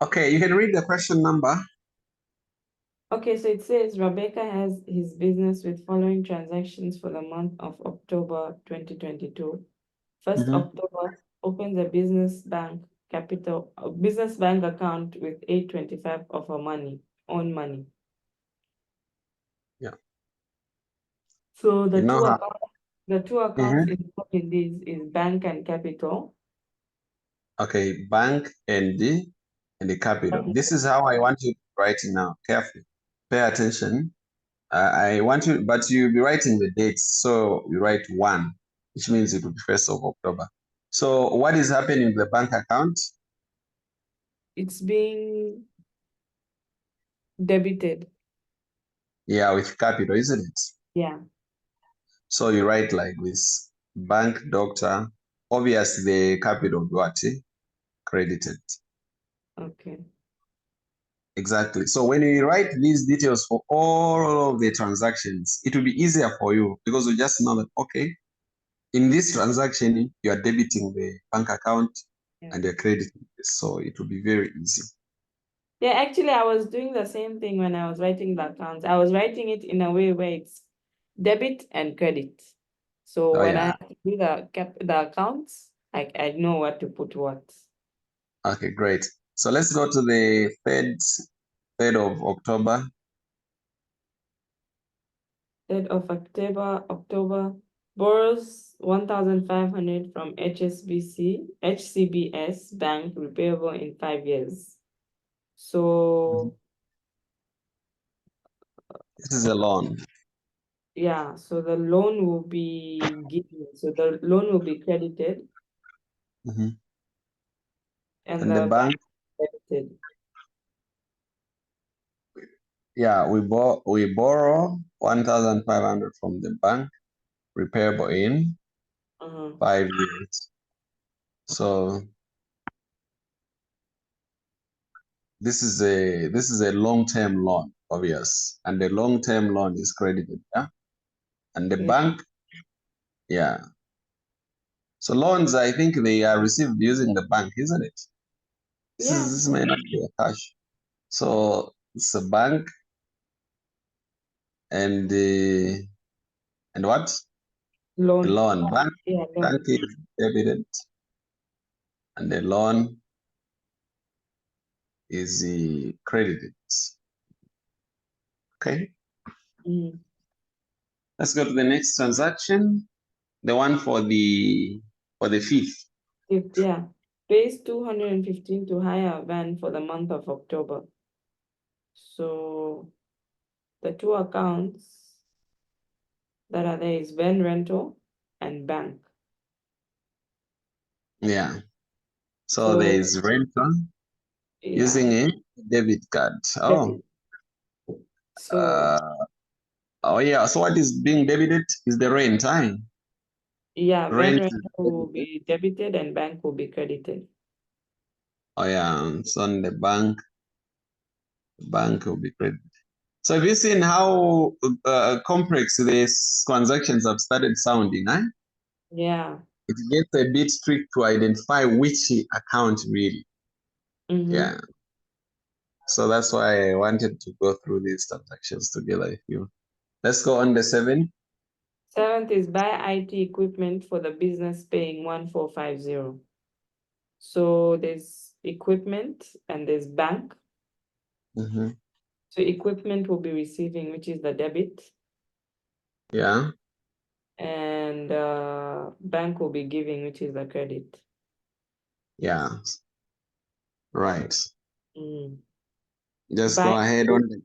Okay, you can read the question number. Okay, so it says Rebecca has his business with following transactions for the month of October 2022. First October, opens a business bank account with 825 of her own money. Yeah. So You know how. the two accounts involved in this is bank and capital. Okay, bank and the capital. This is how I want you to write it now. Carefully, pay attention. I want you, but you'll be writing the dates. So you write 1, which means it will be 1st of October. So what is happening in the bank account? It's being debited. Yeah, with capital, isn't it? Yeah. So you write like this: bank doctor. Obviously, the capital what? Credited. Okay. Exactly. So when you write these details for all of the transactions, it will be easier for you because you just know that, okay, in this transaction, you are debiting the bank account and you're crediting this. So it will be very easy. Yeah, actually, I was doing the same thing when I was writing the accounts. I was writing it in a way where it's debit and credit. So Oh, when I yeah. have to do the accounts, I know what to put what. Okay, great. So let's go to the 3rd of October. 3rd of October, borrows 1,500 from HCBS Bank, repayable in 5 years. So This is a loan. yeah, so the loan will be given. So the loan will be credited And and the the bank, debited. yeah, we borrow 1,500 from the bank, repayable in 5 years. So this is a long-term loan, obvious, and the long-term loan is credited, yeah. And the Yeah. bank, yeah. So loans, I think they are received using the bank, isn't it? Yeah. This may not be a cash. So it's a bank and the and what? The Loan. loan. Yeah, Bank loan. is debited and the loan is credited. Okay. Let's go to the next transaction. The one for the 5th. Yeah. Pays 215 to hire a van for the month of October. So the two accounts that are there is van rental and bank. Yeah. So there So is rental yeah, using a debit card. debit. So Yeah. So what is being debited is the rent time. yeah, van Rent is rental will debited. be debited and bank will be credited. Oh yeah. So on the bank will be credited. So have you seen how complex these transactions have started sounding? Eh? Yeah. It gets a bit tricky to identify which account really. Yeah. So that's why I wanted to go through these transactions together with you. Let's go on the 7th. 7th is buy IT equipment for the business, paying 1,450. So there's equipment and there's bank. Mm-hmm. So equipment will be receiving, which is the debit, Yeah. and bank will be giving, which is the credit. Yeah. Right. Just Buy go ahead on the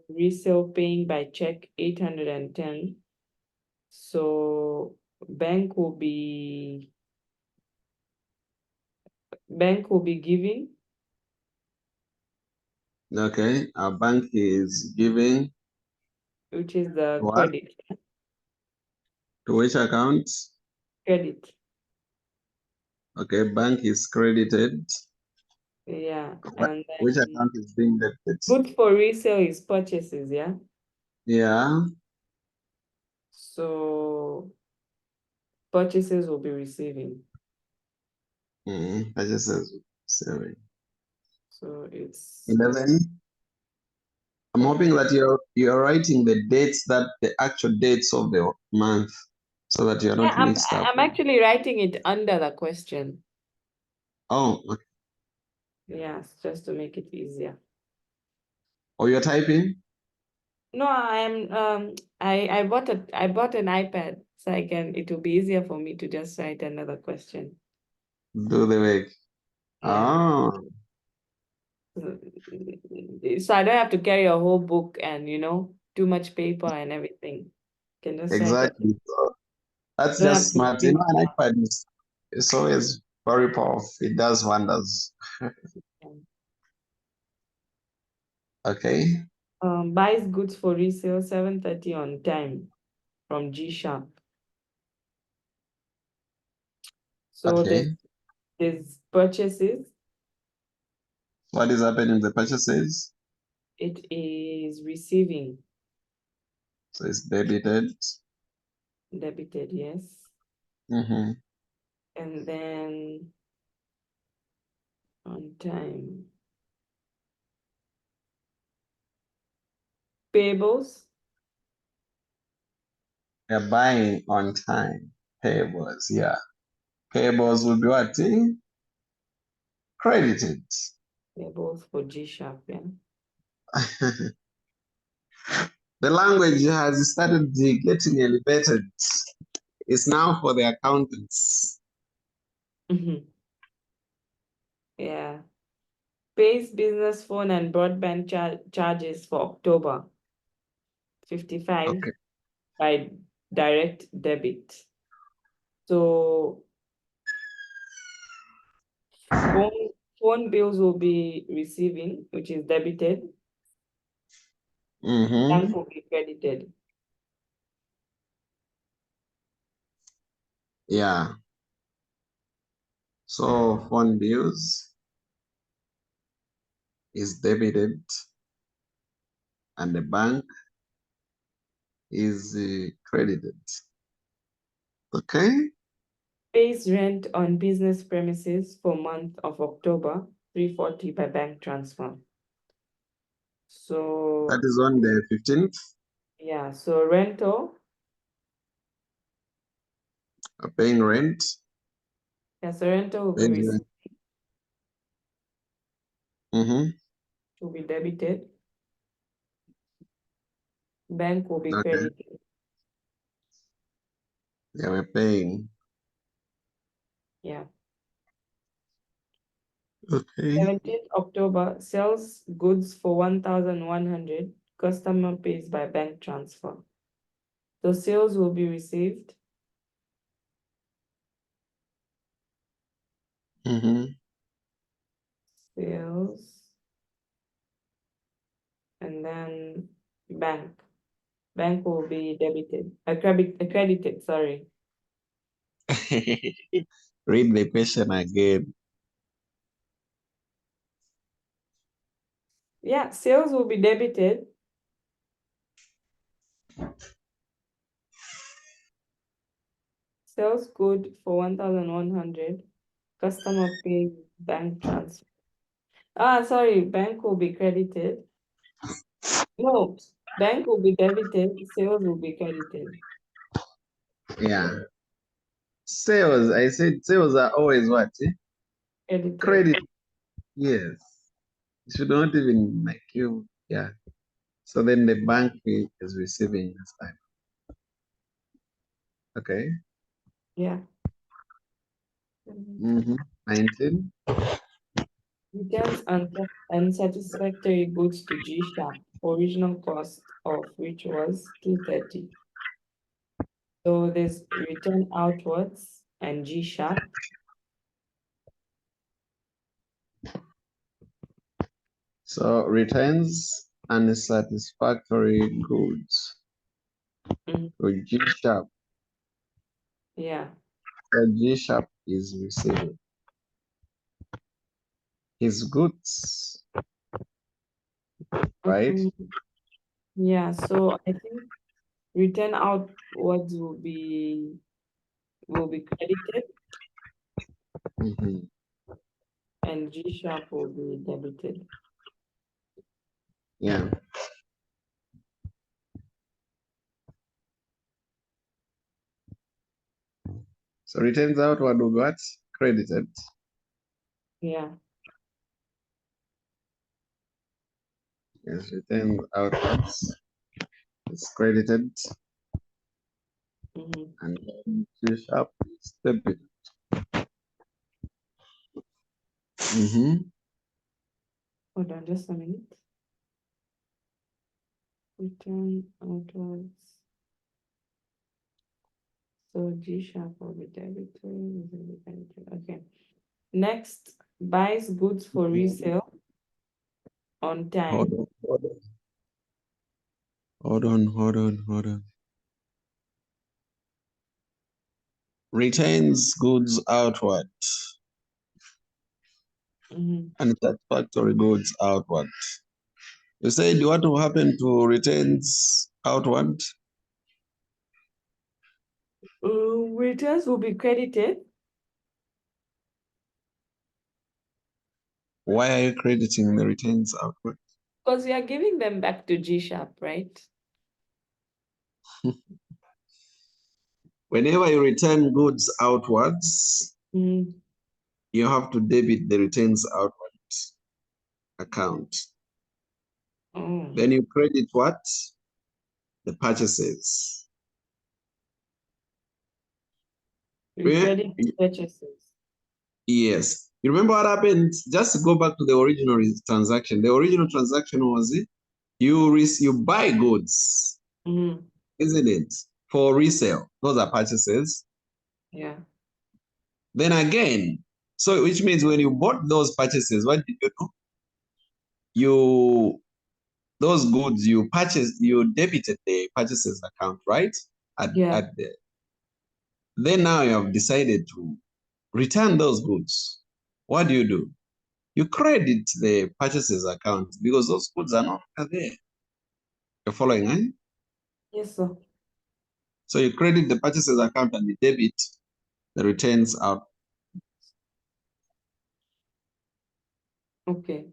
resale, paying by check, 810. So bank will be giving, okay. Our bank is giving which is the what? credit. To which account? Credit. Okay, bank is credited. Yeah. What, And which then account is being debited? good for resale is purchases, yeah. Yeah. So purchases will be receiving. Purchases. Sorry. So it's 11. I'm hoping that you're writing the dates, that the actual dates of the month, so that you're not mixed up. I'm actually writing it under the question. Oh, okay. Yes, just to make it easier. Oh, you're typing? No, I bought an iPad so it will be easier for me to just write another question. Do the work. Yeah. Oh, So I don't have to carry a whole book and too much paper and everything. Can just write it. exactly. So that's Don't just have to smart. print An iPad is always very powerful. It does wonders. them. Okay. Buys goods for resale 7:30 on time from G Sharp. So Okay. there's purchases. What is happening in the purchases? It is receiving. So it's debited. Debited, yes. Mm-hmm. And then on time. Payables. They're buying on time. Payables, yeah. Payables will be what? Credited. Payables for G Sharp, yeah. The language has started getting elevated. It's now for the accountants. Yeah. Pays business phone and broadband charges for October 55 Okay. by direct debit. So phone bills will be receiving, which is debited. Mm-hmm. Bank will be credited. Yeah. So phone bills is debited and the bank is credited. Okay. Pays rent on business premises for month of October 340 by bank transfer. So That is on the 15th. yeah, so rental. Paying rent. Yeah, so rental will be Paying received, rent. Mm-hmm. will be debited. Bank will be Okay. credited. Yeah, we're paying. Yeah. Okay. 17th October, sells goods for 1,100. Customer pays by bank transfer. The sales will be received. Mm-hmm. Sales. And then bank. Bank will be debited. Accredited, sorry. Read the question again. Yeah, sales will be debited. Sales good for 1,100. Customer pays bank transfer. Sorry, bank will be credited. No, bank will be debited, sales will be credited. Yeah. Sales, I said sales are always what? Credited. Credit. Yes. You should not even like you. Yeah. So then the bank is receiving this time. Okay. Yeah. Mm-hmm. 19. Returns unsatisfactory goods to G Sharp, original cost of which was 230. So there's return outwards and G Sharp. So returns unsatisfactory goods. So G sharp. Yeah. G sharp is receiving his goods, right? Yeah, so I think return outwards will be credited Mm-hmm. and G# will be debited. Yeah. So returns outward will be what? Credited. Yeah. Yes, returns outwards. It's credited. Mm-hmm. And then G# is debited. Hold on just a minute. Return outwards. So G# will be debited. Okay. Next, buys goods for resale on time. Hold on. Retains goods outward Mm-hmm. and satisfactory goods outward. You said what will happen to retains outward? Returns will be credited. Why are you crediting the retains outward? Because we are giving them back to G#, right? Whenever you return goods outwards, Mm. you have to debit the retains outward account. Oh. Then you credit what? The purchases. We credit purchases. Yes. You remember what happened? Just to go back to the original transaction. The original transaction was it? You buy goods, Mm-hmm. isn't it? For resale. Those are purchases. Yeah. Then again, so which means when you bought those purchases, what did you do? Those goods you purchased, you debited the purchases account, right? Yeah. Then now you have decided to return those goods. What do? You credit the purchases account because those goods are not there. You're following, eh? Yes, sir. So you credit the purchases account and you debit the returns out. Okay.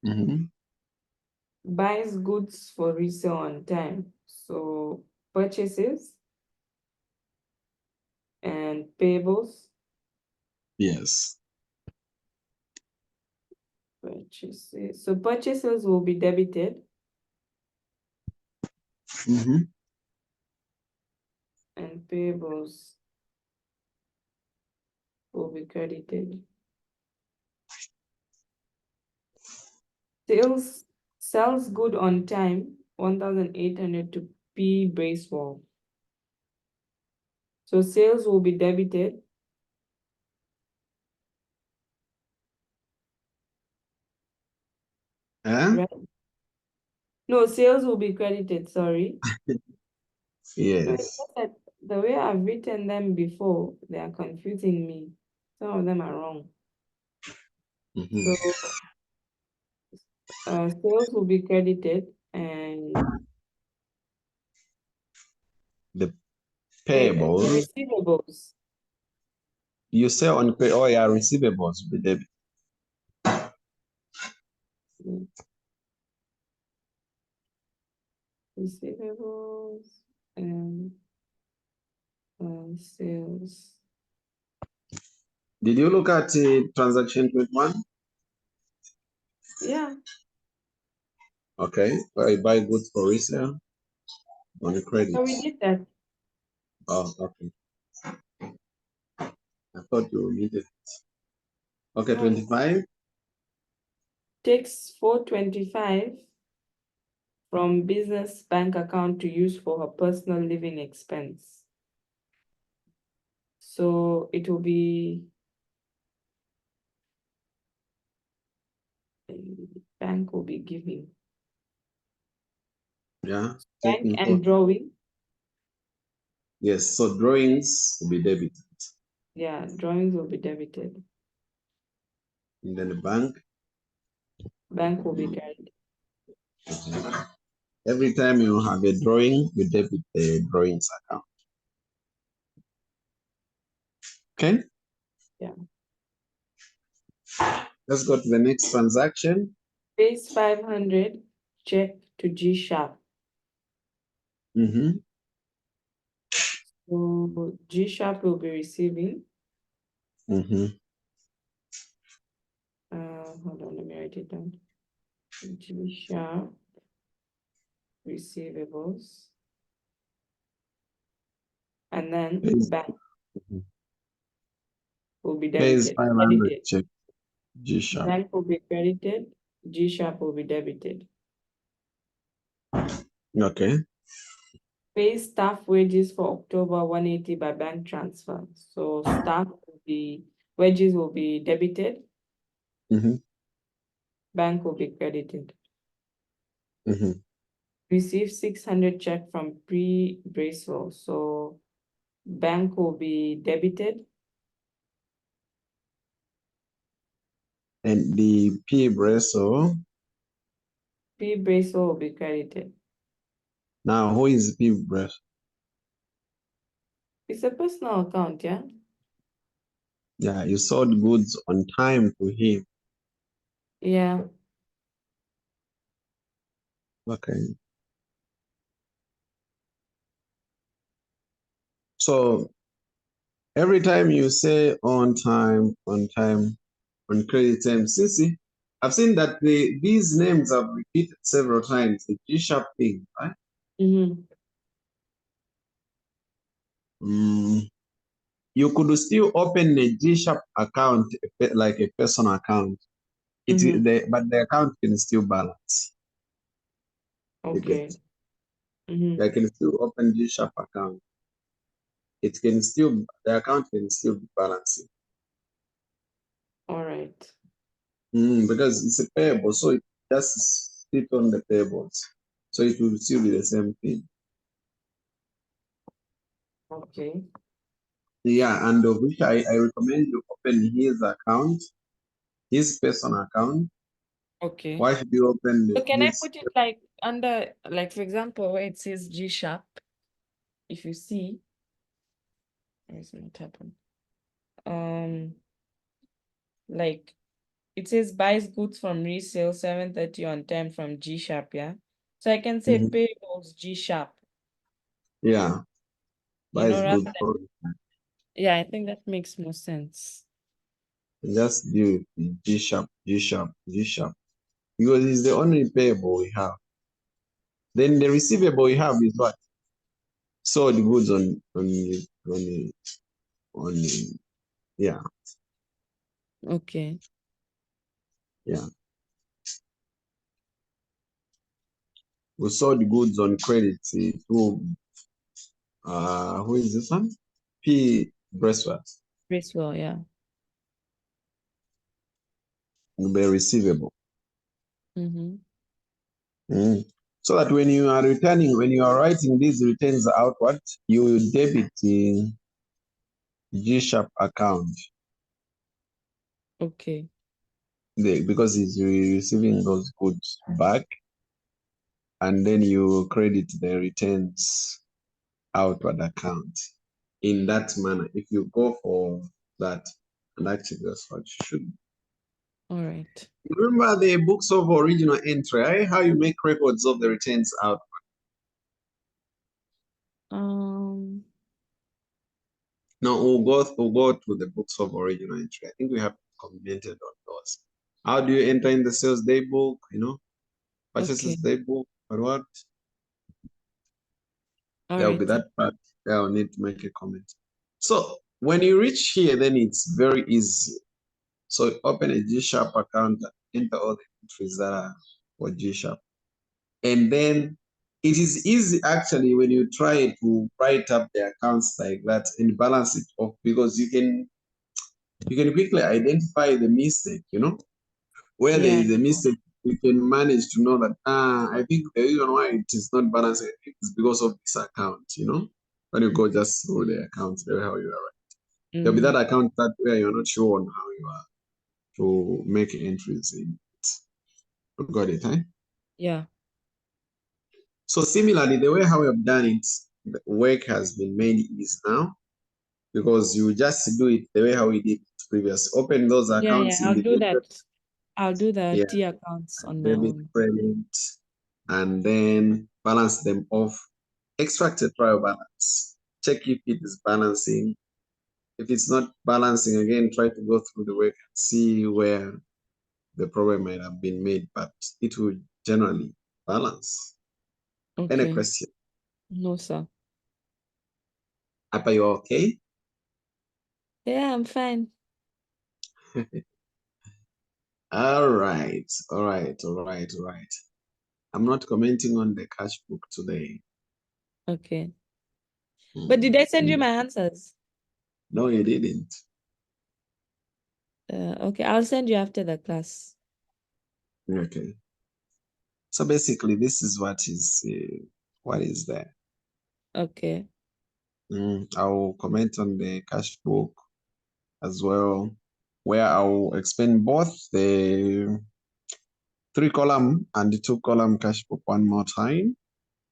Mm-hmm. Buys goods for resale on time. So purchases and payables. Yes. Purchases. So purchases will be debited. Mm-hmm. And payables will be credited. Sells good on time, 1,800 to P. Bracewell. So sales will be debited. Huh? Right? No, sales will be credited, sorry. Yes. The way I've written them before, they are confusing me. Some of them are wrong. Mm-hmm. So sales will be credited and The payables. receivables. You sell on pay. Oh yeah, receivables will be debit. Receivables and sales. Did you look at transaction 21? Yeah. Okay, where you buy goods for resale on the credit. So we did that. Oh, okay. I thought you needed. Okay, 25. Takes 425 from business bank account to use for her personal living expense. So it will be bank will be giving. Yeah. Bank and drawing. Yes, so drawings will be debited. Yeah, drawings will be debited. And then the bank. Bank will be carried. Every time you have a drawing, you debit the drawings account. Okay? Yeah. Let's go to the next transaction. Pays 500 check to G Sharp. Mm-hmm. So G Sharp will be receiving. Mm-hmm. Hold on, let me write it down. G Sharp receivables. And then bank will be Pays debited. 500 check G Sharp. Bank will be credited. G Sharp will be debited. Okay. Pay staff wages for October 180 by bank transfer. So staff will be wages will be debited. Mm-hmm. Bank will be credited. Mm-hmm. Receive 600 check from pre-Bracewell. So bank will be debited. And the P Bresso. Bracewell will be credited. Now, who is P Bresso? It's a personal account, yeah? Yeah, you sold goods on time to him. Yeah. Okay. So every time you say on time, on credit time, Sissy, I've seen that these names have repeated several times. The G Sharp thing, right? Mm-hmm. You could still open a G Sharp account, like a personal account. But the account can still balance. You get? Okay. Mm-hmm. I can still open G Sharp account. The account can still be balancing. All right. Because it's a payable, so it just sit on the payables. So it will still be the same thing. Okay. Yeah, and of which I recommend you open his account, his personal account. Okay. Why should you open So can I his? put it like under, like for example, where it says G Sharp? If you see, where's my happen? Like it says buys goods from resale 730 on time from G Sharp, yeah. So I can say Mhm. payables G Sharp, Yeah, buys rather good than, for yeah, I think that makes more sense. just do it G Sharp, G Sharp, G Sharp. Because it's the only payable we have. Then the receivable we have is what? Sold goods on yeah, Okay. yeah. We sold goods on credit to who is this one? P Bracewell. Bracewell, yeah. Will be receivable. Mm-hmm. So that when you are writing these returns outward, you will debit the G Sharp account Okay. because it's receiving those goods back, and then you credit the returns outward account in that manner. If you go for that, and actually that's what you should. All right. Remember the books of original entry, right? How you make records of the returns out. Now we'll go to the books of original entry. I think we have commented on those. How do you enter in the sales day book? Purchases day book, or what? All There will be right. that part where I'll need to make a comment. So when you reach here, then it's very easy. So open a G Sharp account and enter all the entries that are for G Sharp. And then it is easy actually when you try to write up the accounts like that and balance it off because you can quickly identify the mistake, where there Yeah. is a mistake, you can manage to know that I think the reason why it is not balanced is because of this account, when you go just through the accounts, very how you are right. There'll be that account that where you're not sure on how you are to make entries in it. You got it, eh? Yeah. So similarly, the way how we have done it, the work has been made easy now because you just do it the way how we did it previously. Open those Yeah, accounts I'll do individually. that. I'll do the Yeah. T accounts on my Debit, own. credit, and then balance them off. Extract a trial balance. Check if it is balancing. If it's not balancing, again, try to go through the work and see where the problem might have been made, but it will generally balance. Any Okay. question? No, sir. Are you okay? Yeah, I'm fine. All right, all right, all right, all right. I'm not commenting on the cash book today. Okay. But did I send you my answers? No, you didn't. Okay, I'll send you after the class. Okay. So basically, this is what is there. Okay. I'll comment on the cash book as well, where I'll explain both the 3-column and the 2-column cash book one more time.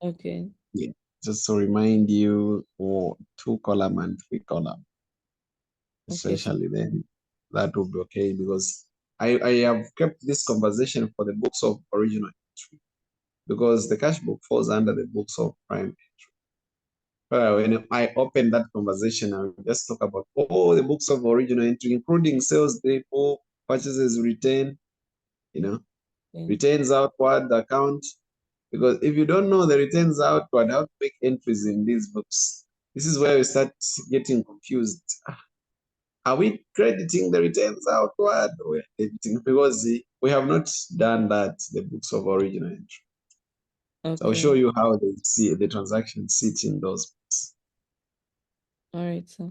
Okay. Yeah, just to remind you for 2-column and 3-column, Okay, sir. essentially, then that will be okay because I have kept this conversation for the books of original entry because the cash book falls under the books of prime. When I open that conversation, I will just talk about all the books of original entry, including sales depot, purchases return, Okay. returns outward account. Because if you don't know the returns outward, how to make entries in these books, this is where we start getting confused. Are we crediting the returns outward or debiting? Because we have not done that, the books of original entry. So I'll show Okay. you how they see the transactions sit in those books. All right, sir.